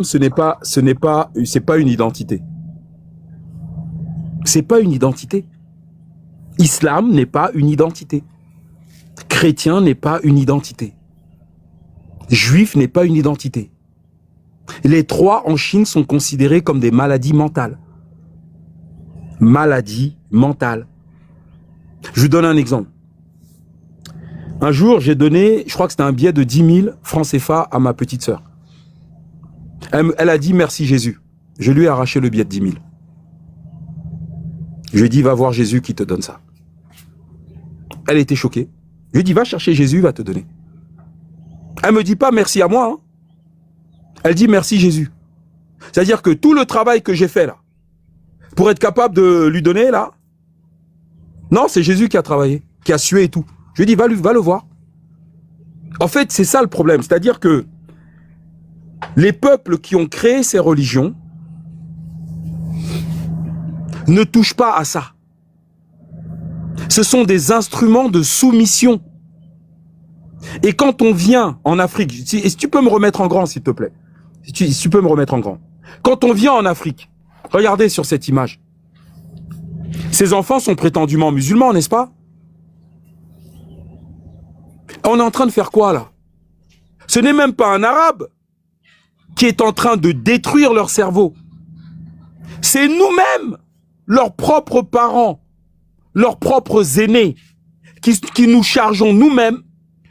c'est pas une identité. C'est pas une identité. Islam n'est pas une identité. Chrétien n'est pas une identité. Juif n'est pas une identité. Les trois en Chine sont considérés comme des maladies mentales. Maladies mentales. Je vous donne un exemple. Un jour, j'ai donné, je crois que c'était un billet de 10 000 francs CFA à ma petite sœur. Elle a dit merci Jésus. Je lui ai arraché le billet de 10 000. Je lui ai dit va voir Jésus qui te donne ça. Elle était choquée. Je lui ai dit va chercher Jésus, il va te donner. Elle me dit pas merci à moi. Hein. Elle dit merci Jésus. C'est-à-dire que tout le travail que j'ai fait là, pour être capable de lui donner là, non, c'est Jésus qui a travaillé, qui a sué et tout. Je lui dis va le voir. En fait, c'est ça le problème. C'est-à-dire que les peuples qui ont créé ces religions ne touchent pas à ça. Ce sont des instruments de soumission. Et quand on vient en Afrique, si tu peux me remettre en grand, s'il te plaît. Si tu peux me remettre en grand. Quand on vient en Afrique, regardez sur cette image. Ces enfants sont prétendument musulmans, n'est-ce pas? On est en train de faire quoi là? Ce n'est même pas un arabe qui est en train de détruire leur cerveau. C'est nous-mêmes, leurs propres parents, leurs propres aînés, qui nous chargeons nous-mêmes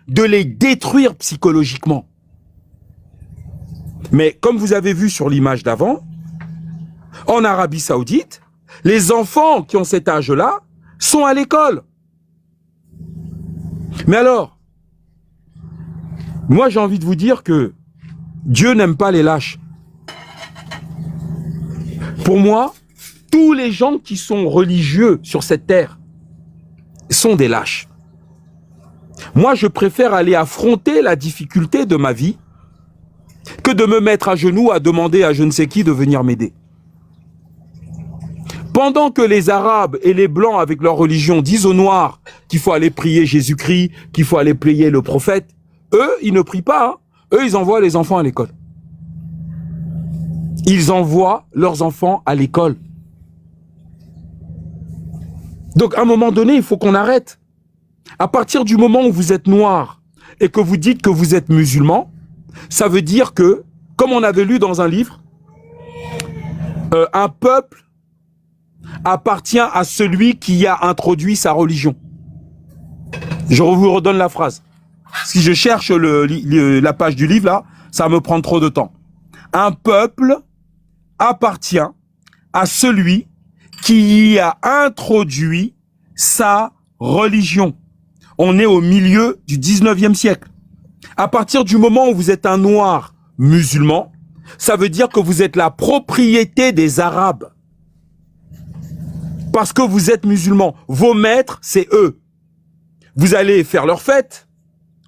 de les détruire psychologiquement. Mais comme vous avez vu sur l'image d'avant, en Arabie Saoudite, les enfants qui ont cet âge-là sont à l'école. Mais alors, moi j'ai envie de vous dire que Dieu n'aime pas les lâches. Pour moi, tous les gens qui sont religieux sur cette terre sont des lâches. Moi, je préfère aller affronter la difficulté de ma vie que de me mettre à genoux à demander à je ne sais qui de venir m'aider. Pendant que les Arabes et les Blancs avec leur religion disent aux Noirs qu'il faut aller prier Jésus-Christ, qu'il faut aller prier le prophète, eux, ils ne prient pas. Hein. Eux, ils envoient les enfants à l'école. Ils envoient leurs enfants à l'école. Donc, à un moment donné, il faut qu'on arrête. À partir du moment où vous êtes noir et que vous dites que vous êtes musulman, ça veut dire que, comme on avait lu dans un livre, un peuple appartient à celui qui a introduit sa religion. Je vous redonne la phrase. Si je cherche la page du livre, là, ça me prend trop de temps. Un peuple appartient à celui qui y a introduit sa religion. On est au milieu du 19e siècle. À partir du moment où vous êtes un noir musulman, ça veut dire que vous êtes la propriété des Arabes. Parce que vous êtes musulman. Vos maîtres, c'est eux. Vous allez faire leur fête,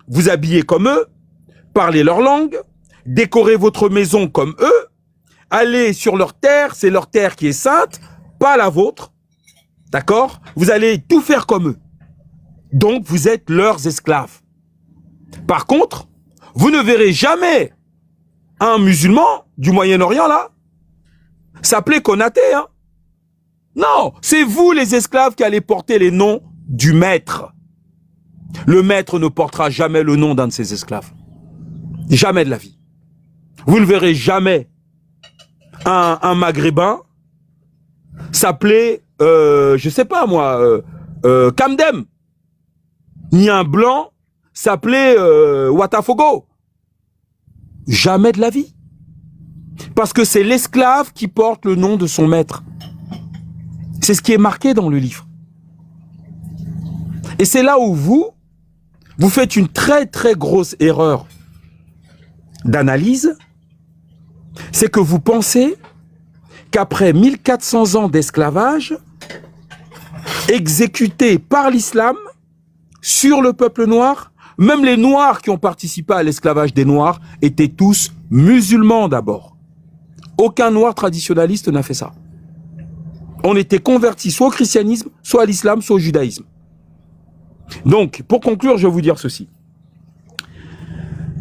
vous habiller comme eux, parler leur langue, décorer votre maison comme eux, aller sur leur terre, c'est leur terre qui est sainte, pas la vôtre. D'accord? Vous allez tout faire comme eux. Donc, vous êtes leurs esclaves. Par contre, vous ne verrez jamais un musulman du Moyen-Orient, là, s'appeler Konaté, hein. Non, c'est vous, les esclaves, qui allez porter les noms du maître. Le maître ne portera jamais le nom d'un de ses esclaves. Jamais de la vie. Vous ne verrez jamais un maghrébin s'appeler, je sais pas moi, Kamdem. Ni un blanc s'appeler Watafogo. Jamais de la vie. Parce que c'est l'esclave qui porte le nom de son maître. C'est ce qui est marqué dans le livre. Et c'est là où vous faites une très très grosse erreur d'analyse. C'est que vous pensez qu'après 1400 ans d'esclavage, exécuté par l'islam sur le peuple noir, même les noirs qui ont participé à l'esclavage des noirs étaient tous musulmans d'abord. Aucun noir traditionnaliste n'a fait ça. On était convertis soit au christianisme, soit à l'islam, soit au judaïsme. Donc, pour conclure, je vais vous dire ceci.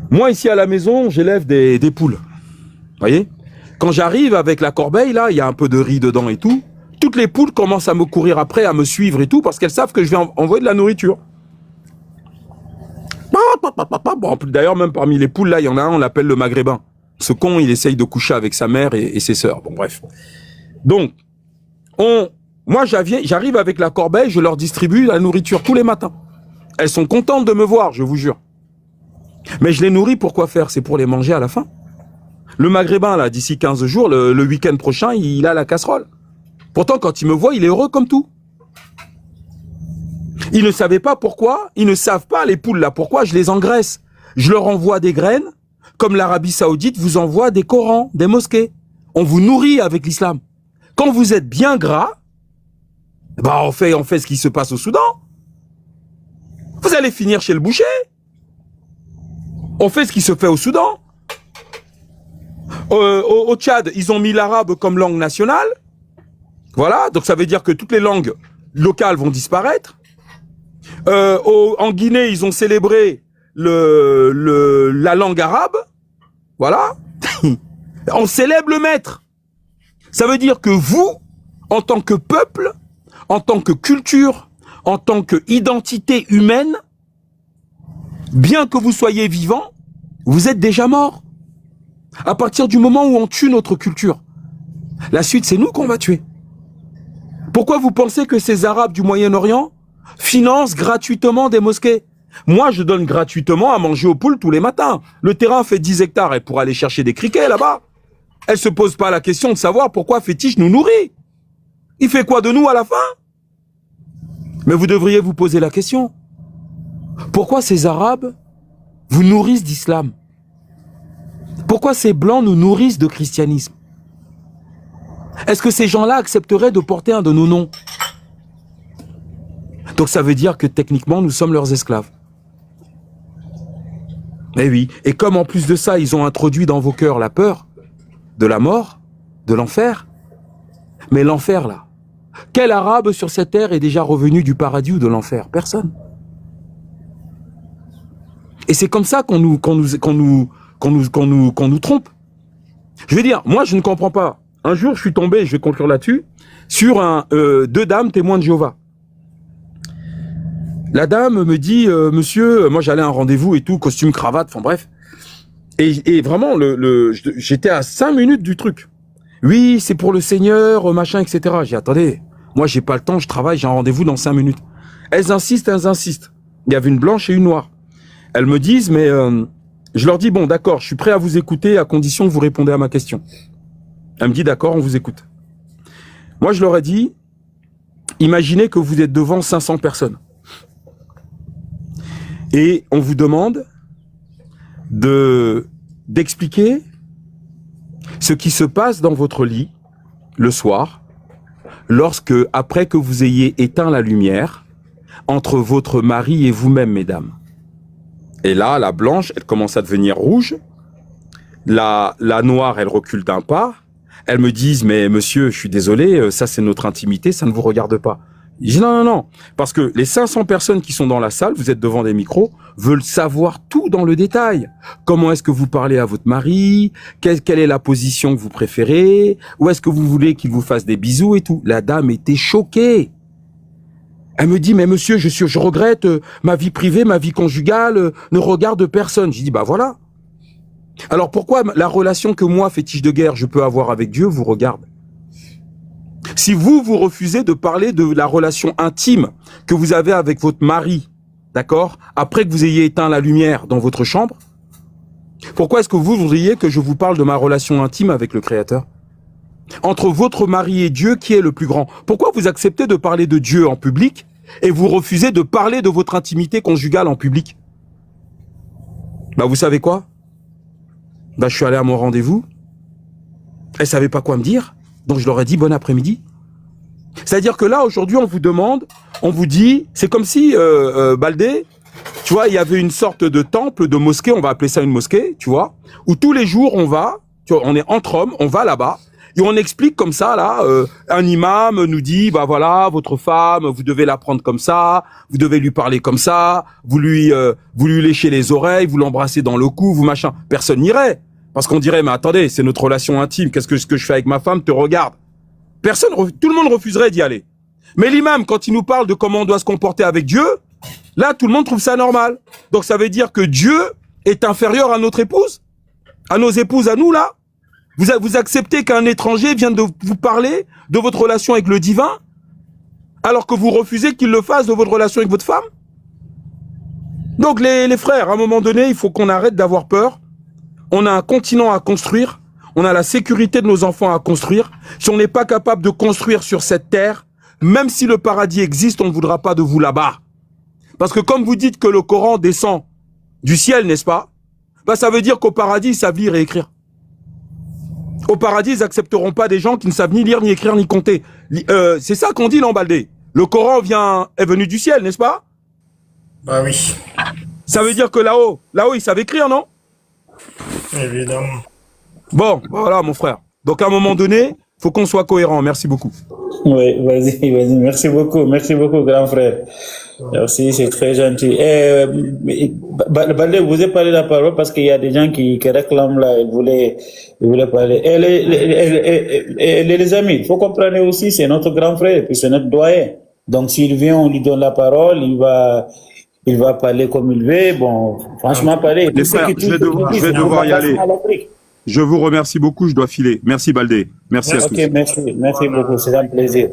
Moi, ici à la maison, j'élève des poules. Voyez? Quand j'arrive avec la corbeille, là, il y a un peu de riz dedans et tout. Toutes les poules commencent à me courir après, à me suivre et tout, parce qu'elles savent que je vais envoyer de la nourriture. Bon, d'ailleurs, même parmi les poules, là, il y en a un, on l'appelle le maghrébin. Ce con, il essaye de coucher avec sa mère et ses sœurs. Bon, bref. Donc, moi, j'arrive avec la corbeille, je leur distribue la nourriture tous les matins. Elles sont contentes de me voir, je vous jure. Mais je les nourris pour quoi faire? C'est pour les manger à la fin. Le maghrébin, là, d'ici 15 jours, le week-end prochain, il a la casserole. Pourtant, quand il me voit, il est heureux comme tout. Ils ne savaient pas pourquoi, ils ne savent pas, les poules, là, pourquoi je les engraisse. Je leur envoie des graines, comme l'Arabie Saoudite vous envoie des Corans, des mosquées. On vous nourrit avec l'islam. Quand vous êtes bien gras, bah on fait ce qui se passe au Soudan. Vous allez finir chez le boucher. On fait ce qui se fait au Soudan. Au Tchad, ils ont mis l'arabe comme langue nationale. Voilà, donc ça veut dire que toutes les langues locales vont disparaître. En Guinée, ils ont célébré la langue arabe. Voilà. On célèbre le maître. Ça veut dire que vous, en tant que peuple, en tant que culture, en tant qu'identité humaine, bien que vous soyez vivant, vous êtes déjà mort. À partir du moment où on tue notre culture, la suite, c'est nous qu'on va tuer. Pourquoi vous pensez que ces Arabes du Moyen-Orient financent gratuitement des mosquées? Moi, je donne gratuitement à manger aux poules tous les matins. Le terrain fait 10 hectares et pour aller chercher des criquets là-bas. Elle se pose pas la question de savoir pourquoi Fétiche nous nourrit. Il fait quoi de nous à la fin? Mais vous devriez vous poser la question. Pourquoi ces Arabes vous nourrissent d'islam? Pourquoi ces Blancs nous nourrissent de christianisme? Est-ce que ces gens-là accepteraient de porter un de nos noms? Donc ça veut dire que techniquement, nous sommes leurs esclaves. Eh oui, et comme en plus de ça, ils ont introduit dans vos cœurs la peur de la mort, de l'enfer. Mais l'enfer, là, quel arabe sur cette terre est déjà revenu du paradis ou de l'enfer? Personne. Et c'est comme ça qu'on nous trompe. Je veux dire, moi, je ne comprends pas. Un jour, je suis tombé, je vais conclure là-dessus, sur deux dames témoins de Jéhovah. La dame me dit, monsieur, moi j'allais à un rendez-vous et tout, costume, cravate, enfin bref. Et vraiment, j'étais à 5 minutes du truc. Oui, c'est pour le Seigneur, machin, etc. J'ai dit, attendez, moi j'ai pas le temps, je travaille, j'ai un rendez-vous dans 5 minutes. Elles insistent. Il y avait une blanche et une noire. Elles me disent, mais je leur dis, bon d'accord, je suis prêt à vous écouter à condition que vous répondez à ma question. Elle me dit, d'accord, on vous écoute. Moi je leur ai dit, imaginez que vous êtes devant 500 personnes. Et on vous demande d'expliquer ce qui se passe dans votre lit le soir, lorsque, après que vous ayez éteint la lumière, entre votre mari et vous-même, mesdames. Et là, la blanche, elle commence à devenir rouge. La noire, elle recule d'un pas. Elles me disent, mais monsieur, je suis désolé, ça c'est notre intimité, ça ne vous regarde pas. Je dis non, parce que les 500 personnes qui sont dans la salle, vous êtes devant des micros, veulent savoir tout dans le détail. Comment est-ce que vous parlez à votre mari? Quelle est la position que vous préférez? Où est-ce que vous voulez qu'il vous fasse des bisous et tout? La dame était choquée. Elle me dit, mais monsieur, je regrette, ma vie privée, ma vie conjugale ne regarde personne. Je dis, bah voilà. Alors pourquoi la relation que moi, fétiche de guerre, je peux avoir avec Dieu, vous regarde? Si vous refusez de parler de la relation intime que vous avez avec votre mari, d'accord, après que vous ayez éteint la lumière dans votre chambre, pourquoi est-ce que vous voudriez que je vous parle de ma relation intime avec le Créateur? Entre votre mari et Dieu, qui est le plus grand? Pourquoi vous acceptez de parler de Dieu en public et vous refusez de parler de votre intimité conjugale en public? Bah vous savez quoi? Bah je suis allé à mon rendez-vous, elles savaient pas quoi me dire. Donc je leur ai dit bon après-midi. C'est-à-dire que là, aujourd'hui, on vous demande, on vous dit, c'est comme si, Baldé, tu vois, il y avait une sorte de temple, de mosquée, on va appeler ça une mosquée, tu vois, où tous les jours on va, tu vois, on est entre hommes, on va là-bas, et on explique comme ça, là, un imam nous dit, bah voilà, votre femme, vous devez la prendre comme ça, vous devez lui parler comme ça, vous lui léchez les oreilles, vous l'embrassez dans le cou, vous machin. Personne n'irait. Parce qu'on dirait, mais attendez, c'est notre relation intime, qu'est-ce que je fais avec ma femme te regarde. Tout le monde refuserait d'y aller. Mais l'imam, quand il nous parle de comment on doit se comporter avec Dieu, là, tout le monde trouve ça normal. Donc ça veut dire que Dieu est inférieur à notre épouse, à nos épouses, à nous, là. Vous acceptez qu'un étranger vienne de vous parler de votre relation avec le divin, alors que vous refusez qu'il le fasse de votre relation avec votre femme? Donc les frères, à un moment donné, il faut qu'on arrête d'avoir peur. On a un continent à construire, on a la sécurité de nos enfants à construire. Si on n'est pas capable de construire sur cette terre, même si le paradis existe, on ne voudra pas de vous là-bas. Parce que comme vous dites que le Coran descend du ciel, n'est-ce pas? Bah, ça veut dire qu'au paradis, ils savent lire et écrire. Au paradis, ils n'accepteront pas des gens qui ne savent ni lire, ni écrire, ni compter. C'est ça qu'on dit, Baldé. Le Coran est venu du ciel, n'est-ce pas? Bah oui. Ça veut dire que là-haut, ils savent écrire, non? Évidemment. Bon, voilà, mon frère. Donc, à un moment donné, faut qu'on soit cohérent. Merci beaucoup. Oui, vas-y. Merci beaucoup, grand frère. Merci, c'est très gentil. Baldé, vous avez parlé de la parole parce qu'il y a des gens qui réclament là, ils voulaient parler. Et les amis, il faut comprendre aussi, c'est notre grand frère, puis c'est notre doyen. Donc, s'il vient, on lui donne la parole, il va parler comme il veut. Bon, franchement, parler. Les frères, je vais devoir y aller. Je vous remercie beaucoup, je dois filer. Merci Baldé. Merci à tous. Ok, merci beaucoup, c'est un plaisir.